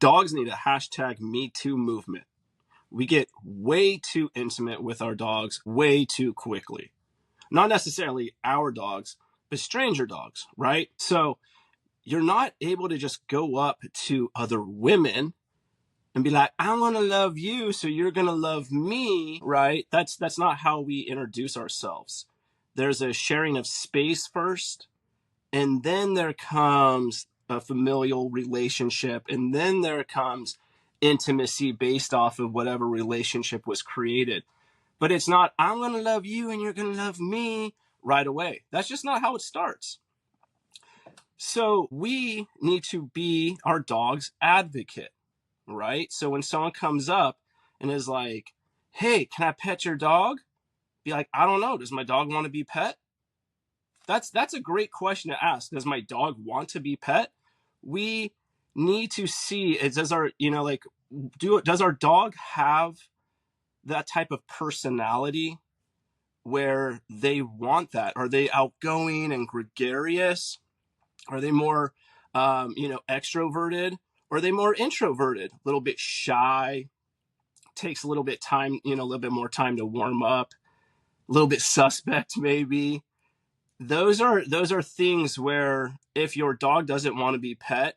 Dogs need a hashtag Me Too movement. We get way too intimate with our dogs way too quickly. Not necessarily our dogs, but stranger dogs, right? So you're not able to just go up to other women and be like, I want to love you, so you're going to love me, right? That's not how we introduce ourselves. There's a sharing of space first, and then there comes a familial relationship, and then there comes intimacy based off of whatever relationship was created. But it's not, I'm going to love you and you're going to love me right away. That's just not how it starts. So we need to be our dog's advocate, right? So when someone comes up and is like, hey, can I pet your dog? Be like, I don't know. Does my dog want to be pet? That's a great question to ask. Does my dog want to be pet? We need to see, does our, does our dog have that type of personality where they want that? Are they outgoing and gregarious? Are they more, extroverted? Or are they more introverted? A little bit shy, takes a little bit time, a little bit more time to warm up, a little bit suspect maybe. Those are things where if your dog doesn't want to be pet,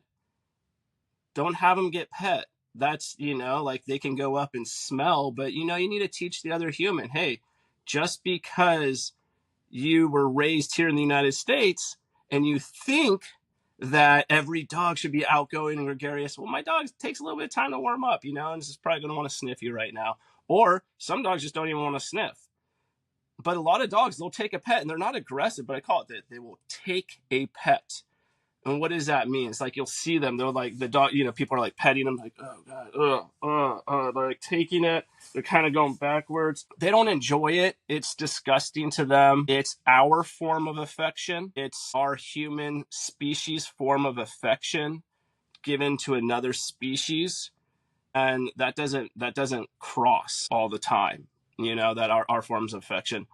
don't have them get pet. That's, like they can go up and smell, but you need to teach the other human, hey, just because you were raised here in the United States and you think that every dog should be outgoing and gregarious, well, my dog takes a little bit of time to warm up, and this is probably going to want to sniff you right now. Or some dogs just don't even want to sniff. But a lot of dogs, they'll take a pet and they're not aggressive, but I call it that they will take a pet. And what does that mean? It's like you'll see them, they're like the dog, people are like petting them, like, oh God, they're like taking it, they're kind of going backwards. They don't enjoy it. It's disgusting to them. It's our form of affection. It's our human species form of affection given to another species. And that doesn't cross all the time, that our forms of affection.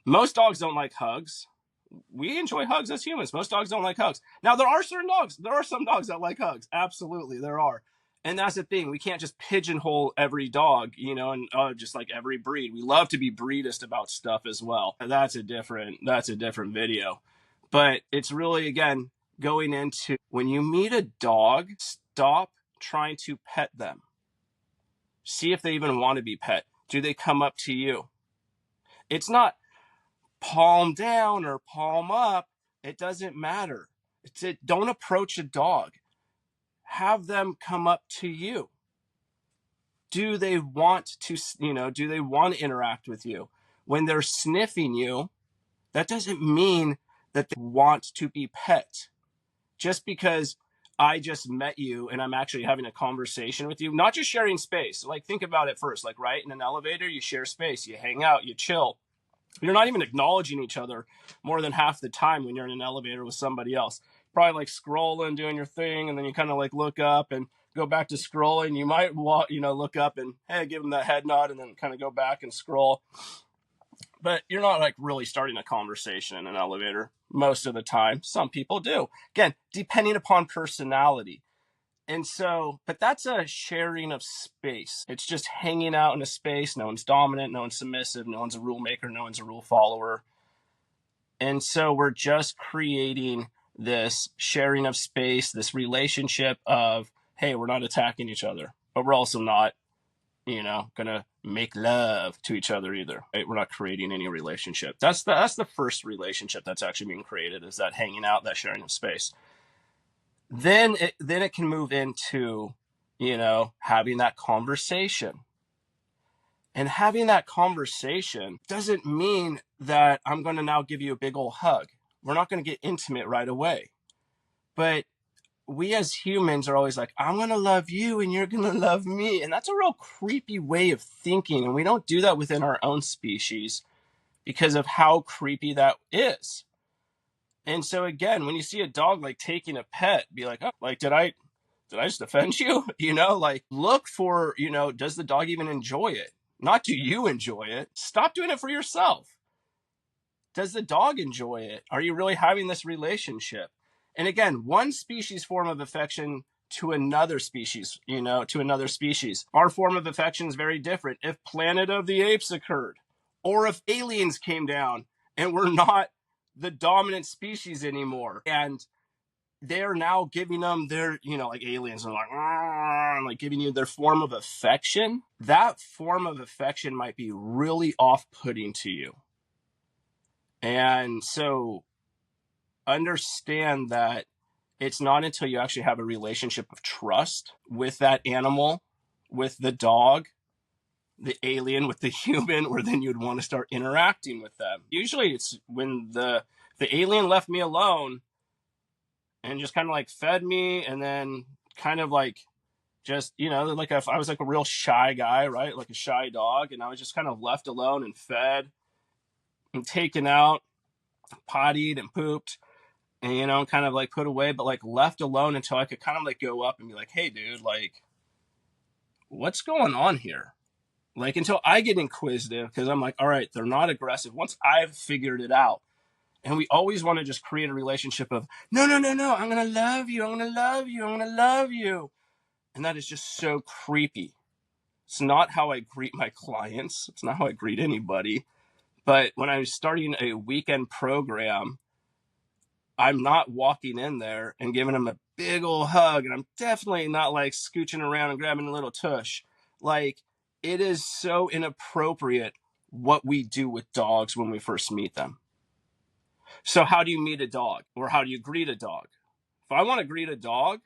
Most dogs don't like hugs. We enjoy hugs as humans. Most dogs don't like hugs. Now, there are some dogs that like hugs. Absolutely, there are. And that's the thing. We can't just pigeonhole every dog, and just like every breed. We love to be breedist about stuff as well. That's a different video. But it's really, again, going into when you meet a dog, stop trying to pet them. See if they even want to be pet. Do they come up to you? It's not palm down or palm up. It doesn't matter. Don't approach a dog. Have them come up to you. Do they want to, do they want to interact with you? When they're sniffing you, that doesn't mean that they want to be pet. Just because I just met you and I'm actually having a conversation with you, not just sharing space. Like, think about it first. Like, right, in an elevator, you share space, you hang out, you chill. You're not even acknowledging each other more than half the time when you're in an elevator with somebody else. Probably like scrolling, doing your thing, and then you kind of like look up and go back to scrolling. You might look up and, hey, give them that head nod and then kind of go back and scroll. But you're not like really starting a conversation in an elevator most of the time. Some people do. Again, depending upon personality. And so, but that's a sharing of space. It's just hanging out in a space. No one's dominant, no one's submissive, no one's a rule maker, no one's a rule follower. And so we're just creating this sharing of space, this relationship of, hey, we're not attacking each other, but we're also not, gonna make love to each other either. Right? We're not creating any relationship. That's the first relationship that's actually being created, is that hanging out, that sharing of space. Then it can move into, having that conversation. And having that conversation doesn't mean that I'm going to now give you a big old hug. We're not going to get intimate right away. But we as humans are always like, I'm going to love you and you're going to love me. And that's a real creepy way of thinking. And we don't do that within our own species because of how creepy that is. And so again, when you see a dog like taking a pet, be like, oh, like, did I just offend you? Like, look for, does the dog even enjoy it? Not do you enjoy it? Stop doing it for yourself. Does the dog enjoy it? Are you really having this relationship? And again, one species form of affection to another species, Our form of affection is very different. If Planet of the Apes occurred, or if aliens came down and we're not the dominant species anymore, and they're now giving them their, like aliens are like giving you their form of affection, that form of affection might be really off-putting to you. And so understand that it's not until you actually have a relationship of trust with that animal, with the dog, the alien, with the human, where then you'd want to start interacting with them. Usually it's when the alien left me alone and just kind of like fed me, and then kind of like just, like if I was like a real shy guy, right? Like a shy dog, and I was just kind of left alone and fed and taken out, pottied and pooped, and, kind of like put away, but like left alone until I could kind of like go up and be like, hey, dude, like, what's going on here? Like, until I get inquisitive, because I'm like, all right, they're not aggressive. Once I've figured it out, and we always want to just create a relationship of, no, I'm going to love you. I'm going to love you. I'm going to love you. And that is just so creepy. It's not how I greet my clients. It's not how I greet anybody. But when I was starting a weekend program, I'm not walking in there and giving them a big old hug. And I'm definitely not like scooching around and grabbing a little tush. Like, it is so inappropriate what we do with dogs when we first meet them. So how do you meet a dog, or how do you greet a dog? If I want to greet a dog,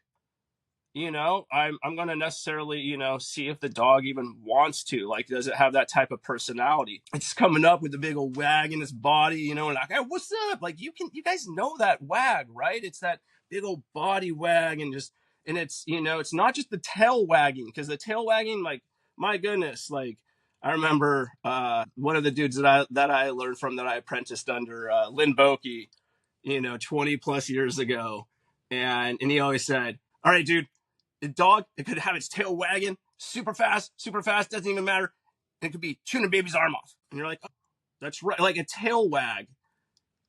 I'm going to necessarily, see if the dog even wants to. Like, does it have that type of personality? It's coming up with a big old wag in its body, and like, hey, what's up? Like, you guys know that wag, right? It's that big old body wag, and it's, it's not just the tail wagging, because the tail wagging, like, my goodness, like, I remember one of the dudes that I learned from, that I apprenticed under, Lynn Boakey, 20 plus years ago. And he always said, all right, dude, the dog, it could have its tail wagging super fast, doesn't even matter. And it could be chewing a baby's arm off. And you're like, oh, that's right. Like, a tail wag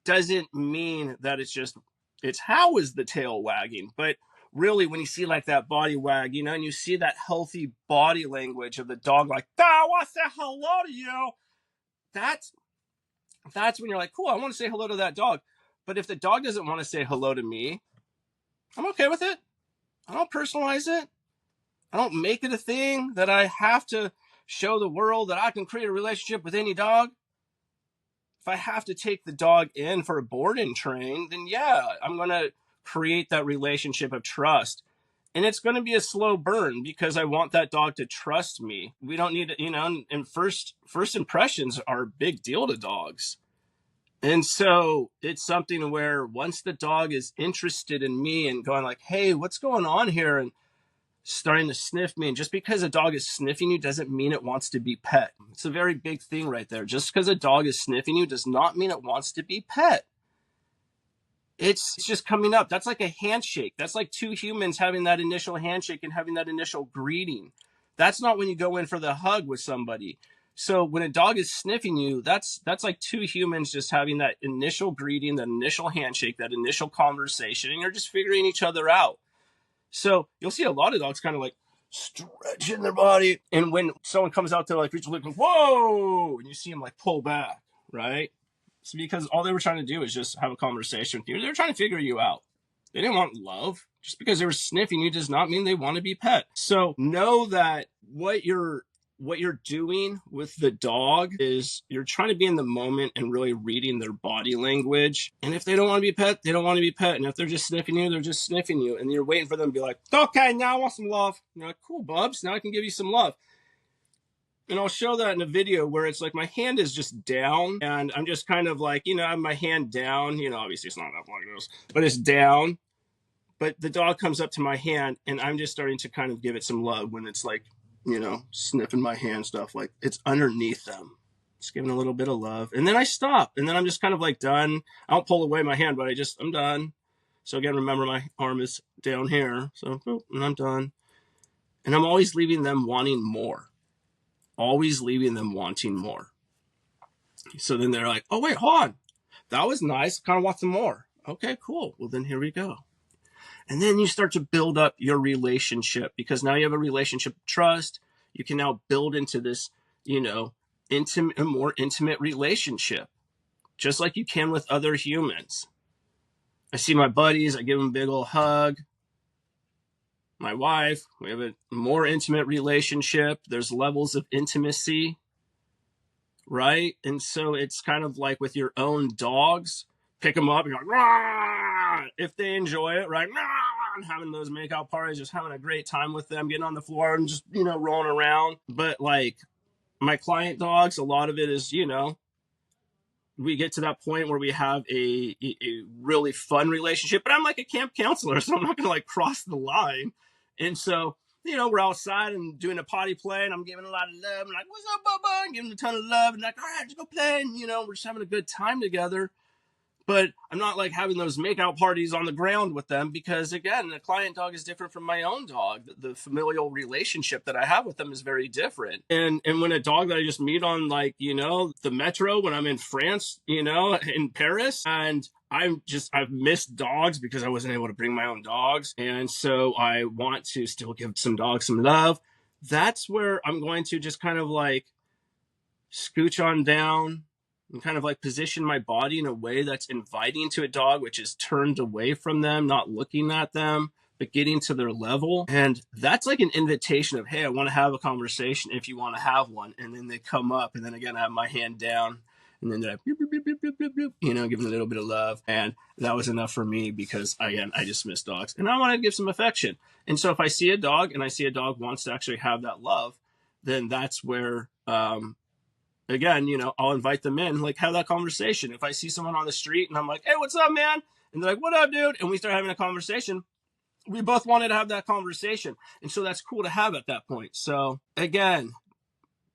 doesn't mean that it's how is the tail wagging. But really, when you see like that body wag, and you see that healthy body language of the dog, like, I want to say hello to you. That's when you're like, cool, I want to say hello to that dog. But if the dog doesn't want to say hello to me, I'm okay with it. I don't personalize it. I don't make it a thing that I have to show the world that I can create a relationship with any dog. If I have to take the dog in for a board and train, then yeah, I'm going to create that relationship of trust. And it's going to be a slow burn, because I want that dog to trust me. We don't need to, and first impressions are a big deal to dogs. And so it's something where once the dog is interested in me and going like, hey, what's going on here? And starting to sniff me. And just because a dog is sniffing you doesn't mean it wants to be pet. It's a very big thing right there. Just because a dog is sniffing you does not mean it wants to be pet. It's just coming up. That's like a handshake. That's like two humans having that initial handshake and having that initial greeting. That's not when you go in for the hug with somebody. So when a dog is sniffing you, that's like two humans just having that initial greeting, that initial handshake, that initial conversation, and you're just figuring each other out. So you'll see a lot of dogs kind of like stretching their body. And when someone comes out to like reach, like, whoa, and you see them like pull back, right? It's because all they were trying to do is just have a conversation with you. They were trying to figure you out. They didn't want love. Just because they were sniffing you does not mean they want to be pet. So know that what you're doing with the dog is you're trying to be in the moment and really reading their body language. And if they don't want to be pet, they don't want to be pet. And if they're just sniffing you, they're just sniffing you. And you're waiting for them to be like, okay, now I want some love. And you're like, cool, Bubs. Now I can give you some love. And I'll show that in a video where it's like my hand is just down and I'm just kind of like, I have my hand down, obviously it's not up like this, but it's down. But the dog comes up to my hand and I'm just starting to kind of give it some love when it's like, sniffing my hand, stuff like it's underneath them. Just giving a little bit of love. And then I stop. And then I'm just kind of like done. I don't pull away my hand, but I'm done. So again, remember my arm is down here. So, and I'm done. And I'm always leaving them wanting more. Always leaving them wanting more. So then they're like, oh, wait, hold on. That was nice. I kind of want some more. Okay, cool. Well, then here we go. And then you start to build up your relationship, because now you have a relationship of trust. You can now build into this, a more intimate relationship, just like you can with other humans. I see my buddies, I give them a big old hug. My wife, we have a more intimate relationship. There's levels of intimacy, right? And so it's kind of like with your own dogs. Pick them up and you're like, rah! If they enjoy it, right? Rah! Having those makeout parties, just having a great time with them, getting on the floor and just, rolling around. But like my client dogs, a lot of it is, we get to that point where we have a really fun relationship. But I'm like a camp counselor, so I'm not going to like cross the line. And so, we're outside and doing a potty play, and I'm giving a lot of love. And like, what's up, Bubba? And giving a ton of love. And like, all right, just go play. And, we're just having a good time together. But I'm not like having those makeout parties on the ground with them, because again, the client dog is different from my own dog. The familial relationship that I have with them is very different. And when a dog that I just meet on like, the metro when I'm in France, in Paris, and I've missed dogs because I wasn't able to bring my own dogs. And so I want to still give some dogs some love. That's where I'm going to just kind of like scooch on down and kind of like position my body in a way that's inviting to a dog, which is turned away from them, not looking at them, but getting to their level. And that's like an invitation of, hey, I want to have a conversation if you want to have one. And then they come up, and then again, I have my hand down, and then they're like, boop, boop, boop, boop, boop, boop, giving a little bit of love. And that was enough for me, because again, I just miss dogs and I want to give some affection. And so if I see a dog and I see a dog wants to actually have that love, then that's where, again, I'll invite them in, like have that conversation. If I see someone on the street and I'm like, hey, what's up, man? And they're like, what up, dude? And we start having a conversation. We both wanted to have that conversation. And so that's cool to have at that point. So again,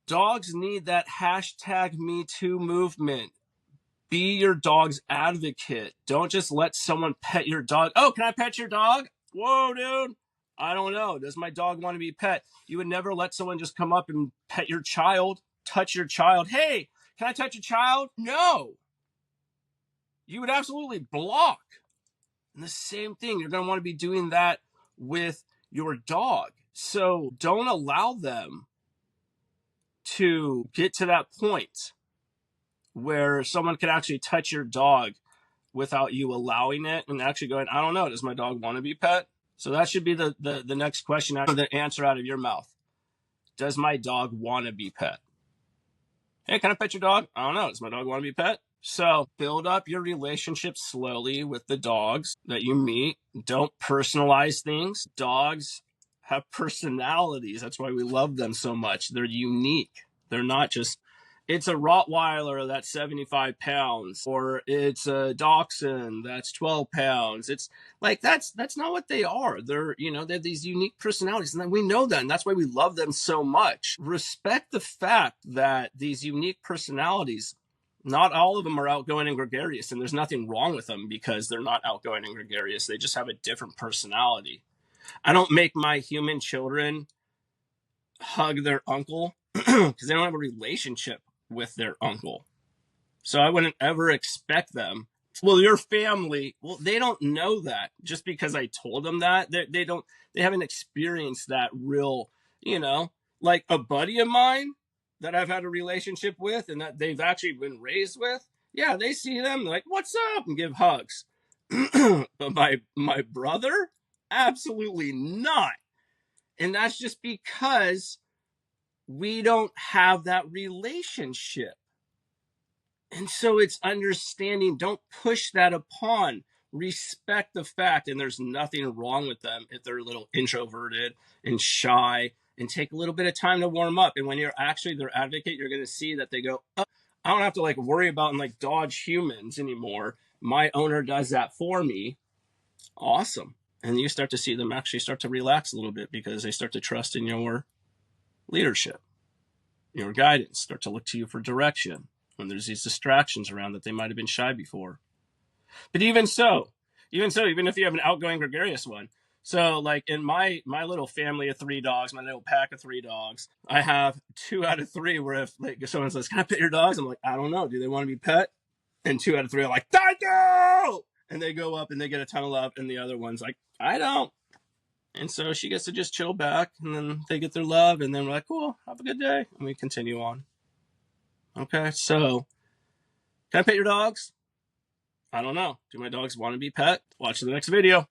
dogs need that #MeToo movement. Be your dog's advocate. Don't just let someone pet your dog. Oh, can I pet your dog? Whoa, dude. I don't know. Does my dog want to be pet? You would never let someone just come up and pet your child, touch your child. Hey, can I touch your child? No. You would absolutely block. And the same thing, you're going to want to be doing that with your dog. So don't allow them to get to that point where someone could actually touch your dog without you allowing it and actually going, I don't know, does my dog want to be pet? So that should be the next question, the answer out of your mouth. Does my dog want to be pet? Hey, can I pet your dog? I don't know. Does my dog want to be pet? So build up your relationship slowly with the dogs that you meet. Don't personalize things. Dogs have personalities. That's why we love them so much. They're unique. They're not just, it's a Rottweiler that's 75 pounds, or it's a Dachshund that's 12 pounds. It's like, that's not what they are. They're, they have these unique personalities, and we know that, and that's why we love them so much. Respect the fact that these unique personalities, not all of them are outgoing and gregarious, and there's nothing wrong with them because they're not outgoing and gregarious. They just have a different personality. I don't make my human children hug their uncle because they don't have a relationship with their uncle. So I wouldn't ever expect them. Well, your family, well, they don't know that just because I told them that. They haven't experienced that real, like a buddy of mine that I've had a relationship with and that they've actually been raised with. Yeah, they see them like, what's up? And give hugs. But my brother, absolutely not. And that's just because we don't have that relationship. And so it's understanding, don't push that upon. Respect the fact, and there's nothing wrong with them if they're a little introverted and shy, and take a little bit of time to warm up. And when you're actually their advocate, you're going to see that they go, oh, I don't have to like worry about and like dodge humans anymore. My owner does that for me. Awesome. And you start to see them actually start to relax a little bit because they start to trust in your leadership, your guidance, start to look to you for direction when there's these distractions around that they might have been shy before. But even if you have an outgoing gregarious one, so like in my little family of 3 dogs, my little pack of 3 dogs, I have 2 out of 3 where if like someone says, can I pet your dogs? I'm like, I don't know. Do they want to be pet? And 2 out of 3 are like, thank you! And they go up and they get a ton of love. And the other one's like, I don't. And so she gets to just chill back, and then they get their love, and then we're like, cool, have a good day. And we continue on. Okay, so can I pet your dogs? I don't know. Do my dogs want to be pet? Watch the next video.